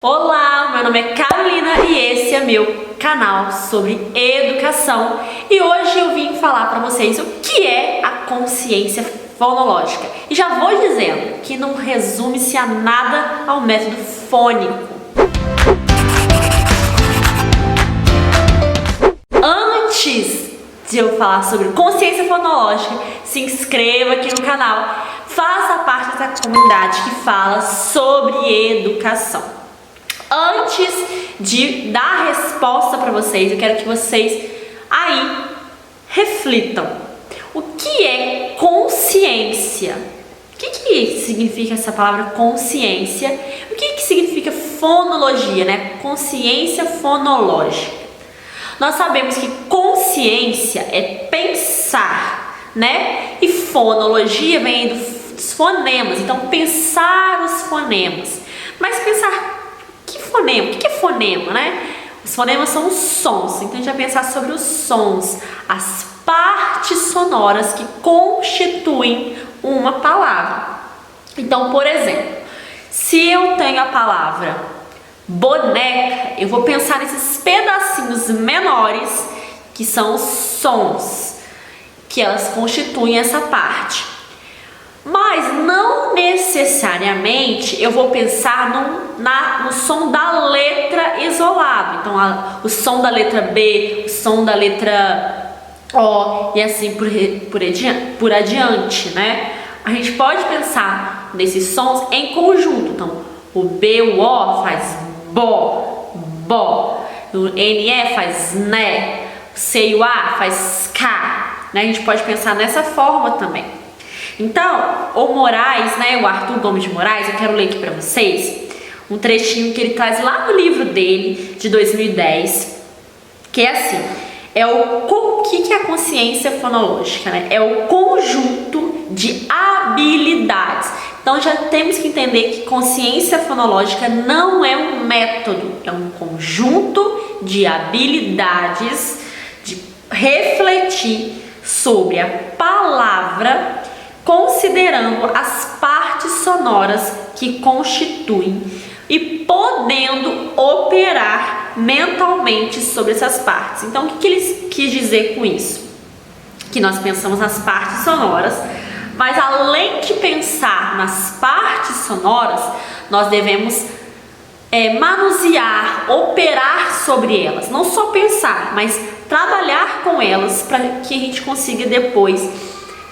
Olá, meu nome é Carolina e esse é meu canal sobre educação e hoje eu vim falar para vocês o que é a consciência fonológica. E já vou dizendo que não resume-se a nada ao método fônico. Antes de eu falar sobre consciência fonológica, se inscreva aqui no canal, faça parte dessa comunidade que fala sobre educação. Antes de dar a resposta para vocês, eu quero que vocês aí reflitam. O que é consciência? O que significa essa palavra consciência? O que significa fonologia, né? Consciência fonológica. Nós sabemos que consciência é pensar, né? E fonologia vem dos fonemas, então pensar os fonemas. Mas pensar que fonema? O que é fonema, né? Os fonemas são os sons, então a gente vai pensar sobre os sons, as partes sonoras que constituem uma palavra. Então, por exemplo, se eu tenho a palavra boneca, eu vou pensar nesses pedacinhos menores que são os sons, que elas constituem essa parte. Mas não necessariamente eu vou pensar no som da letra isolado. Então, o som da letra B, o som da letra O e assim por adiante, né? A gente pode pensar nesses sons em conjunto. Então, o B, o O faz bo, bo. O NE faz né. O C e o A faz cá. Né? A gente pode pensar dessa forma também. Então, o Moraes, né, o Arthur Gomes de Moraes, eu quero ler aqui para vocês um trechinho que ele traz lá no livro dele, de 2010, que é assim, o que é a consciência fonológica, né? É o conjunto de habilidades. Então, já temos que entender que consciência fonológica não é um método, é um conjunto de habilidades de refletir sobre a palavra, considerando as partes sonoras que constituem e podendo operar mentalmente sobre essas partes. Então, o que ele quis dizer com isso? Que nós pensamos nas partes sonoras, mas além de pensar nas partes sonoras, nós devemos manusear, operar sobre elas. Não só pensar, mas trabalhar com elas para que a gente consiga depois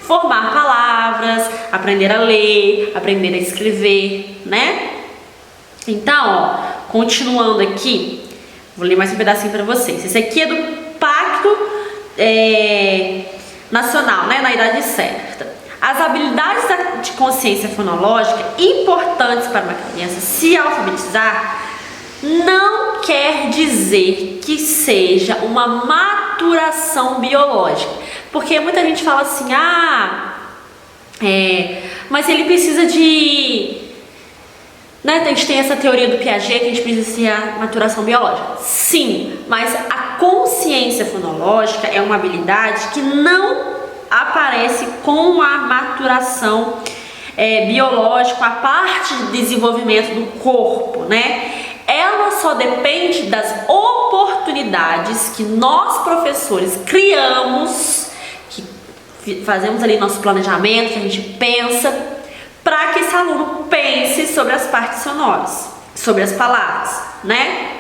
formar palavras, aprender a ler, aprender a escrever, né? Então, ó, continuando aqui, vou ler mais um pedacinho para vocês. Esse aqui é do Pacto Nacional, né? Na idade certa. As habilidades de consciência fonológica importantes para uma criança se alfabetizar não quer dizer que seja uma maturação biológica. Porque muita gente fala assim, mas ele precisa de... Né? A gente tem essa teoria do Piaget que a gente precisa de maturação biológica. Sim, mas a consciência fonológica é uma habilidade que não aparece com a maturação biológica, a parte de desenvolvimento do corpo, né? Ela só depende das oportunidades que nós, professores, criamos, que fazemos ali nosso planejamento, que a gente pensa, para que esse aluno pense sobre as partes sonoras, sobre as palavras, né?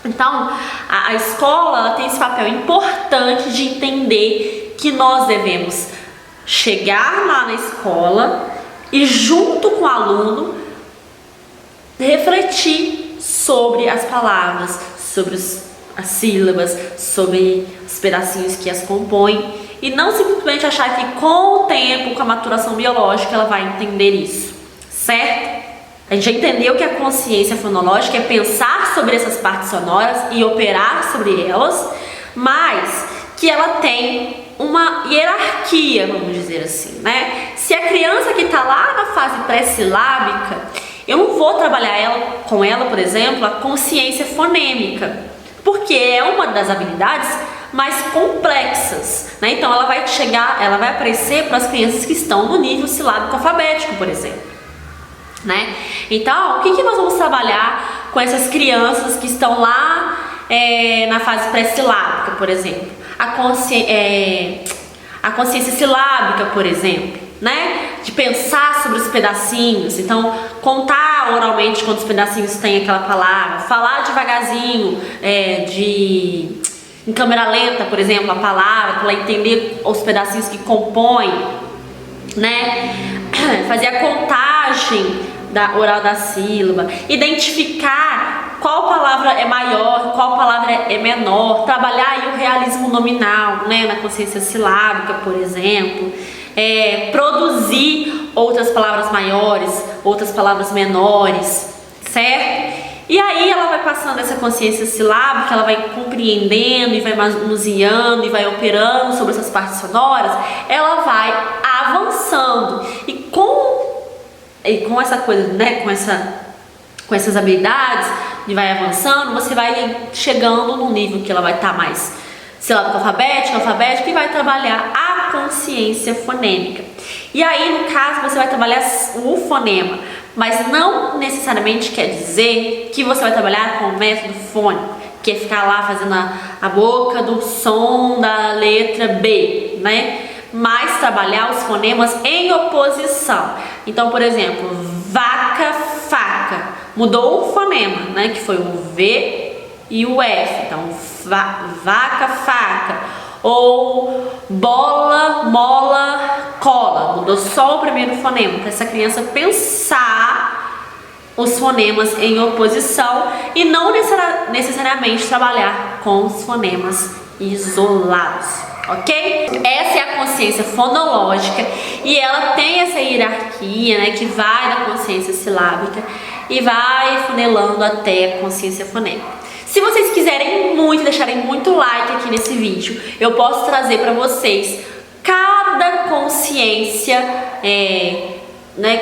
Então, a escola ela tem esse papel importante de entender que nós devemos chegar lá na escola e, junto com o aluno, refletir sobre as palavras, sobre as sílabas, sobre os pedacinhos que as compõem e não simplesmente achar que com o tempo, com a maturação biológica, ela vai entender isso, certo? A gente já entendeu que a consciência fonológica é pensar sobre essas partes sonoras e operar sobre elas, mas que ela tem uma hierarquia, vamos dizer assim, né? Se a criança que está lá na fase pré-silábica, eu não vou trabalhar com ela, por exemplo, a consciência fonêmica, porque é uma das habilidades mais complexas, né? Então ela vai aparecer para as crianças que estão no nível silábico alfabético, por exemplo, né? Então, o que nós vamos trabalhar com essas crianças que estão lá na fase pré-silábica, por exemplo. A consciência silábica, por exemplo, né? De pensar sobre os pedacinhos. Então, contar oralmente quantos pedacinhos tem aquela palavra, falar devagarzinho, em câmera lenta, por exemplo, a palavra, para ela entender os pedacinhos que compõem, né? Fazer a contagem oral da sílaba, identificar qual palavra é maior, qual palavra é menor, trabalhar aí o realismo nominal, né? Na consciência silábica, por exemplo. Produzir outras palavras maiores, outras palavras menores, certo? E aí ela vai passando essa consciência silábica, ela vai compreendendo e vai manuseando e vai operando sobre essas partes sonoras, ela vai avançando. E com essa coisa, né, com essas habilidades, e vai avançando, você vai chegando num nível que ela vai estar mais silábica alfabética e vai trabalhar a consciência fonêmica. E aí, no caso, você vai trabalhar o fonema, mas não necessariamente quer dizer que você vai trabalhar com o método fônico, que é ficar lá fazendo a boca do som da letra B, né? Mas trabalhar os fonemas em oposição. Então, por exemplo, vaca, faca, mudou um fonema, né? Que foi o V e o F. Então, vaca, faca. Ou bola, mola, cola. Mudou só o primeiro fonema, para essa criança pensar os fonemas em oposição e não necessariamente trabalhar com os fonemas isolados, ok? Essa é a consciência fonológica e ela tem essa hierarquia, né, que vai da consciência silábica e vai funelando até a consciência fonêmica. Se vocês quiserem muito, deixarem muito like aqui nesse vídeo, eu posso trazer para vocês cada consciência,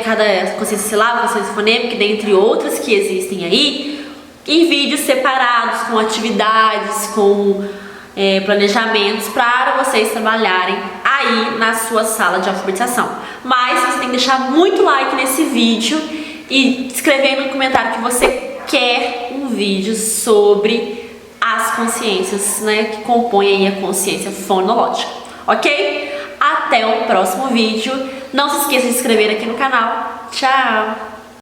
cada consciência silábica, consciência fonêmica, dentre outras que existem aí, em vídeos separados, com atividades, com planejamentos, para vocês trabalharem aí na sua sala de alfabetização. Mas você tem que deixar muito like nesse vídeo e escrever no comentário que você quer um vídeo sobre as consciências, né, que compõem aí a consciência fonológica, ok? Até o próximo vídeo. Não se esqueça de se inscrever aqui no canal. Tchau!